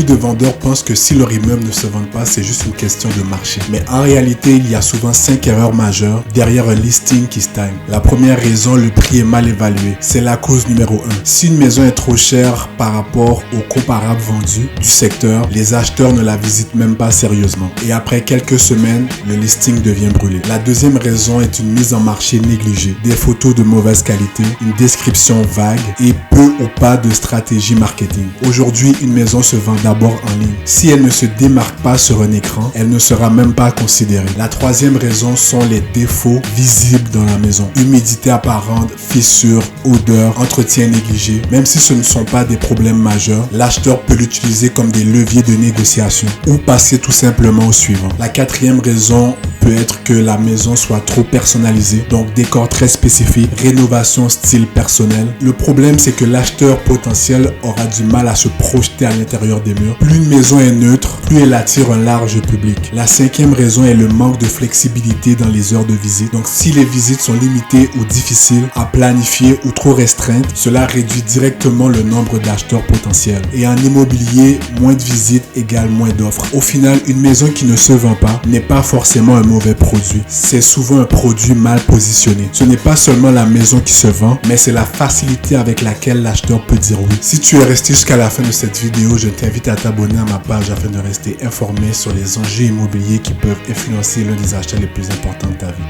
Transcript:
Beaucoup de vendeurs pensent que si leur immeuble ne se vend pas, c'est juste une question de marché. Mais en réalité, il y a souvent 5 erreurs majeures derrière un listing qui stagne. La première raison, le prix est mal évalué. C'est la cause numéro 1. Si une maison est trop chère par rapport aux comparables vendus du secteur, les acheteurs ne la visitent même pas sérieusement. Et après quelques semaines, le listing devient brûlé. La deuxième raison est une mise en marché négligée. Des photos de mauvaise qualité, une description vague et peu ou pas de stratégie marketing. Aujourd'hui, une maison se vend d'abord en ligne. Si elle ne se démarque pas sur un écran, elle ne sera même pas considérée. La troisième raison sont les défauts visibles dans la maison. Humidité apparente, fissures, odeur, entretien négligé. Même si ce ne sont pas des problèmes majeurs, l'acheteur peut l'utiliser comme des leviers de négociation ou passer tout simplement au suivant. La quatrième raison peut être que la maison soit trop personnalisée, donc décor très spécifique, rénovation style personnel. Le problème, c'est que l'acheteur potentiel aura du mal à se projeter à l'intérieur des murs. Plus une maison est neutre, plus elle attire un large public. La cinquième raison est le manque de flexibilité dans les heures de visite. Donc si les visites sont limitées ou difficiles à planifier ou trop restreintes, cela réduit directement le nombre d'acheteurs potentiels. Et en immobilier, moins de visites égale moins d'offres. Au final, une maison qui ne se vend pas n'est pas forcément un mauvais produit. C'est souvent un produit mal positionné. Ce n'est pas seulement la maison qui se vend, mais c'est la facilité avec laquelle l'acheteur peut dire oui. Si tu es resté jusqu'à la fin de cette vidéo, je t'invite à t'abonner à ma page afin de rester informé sur les enjeux immobiliers qui peuvent influencer l'un des achats les plus importants de ta vie.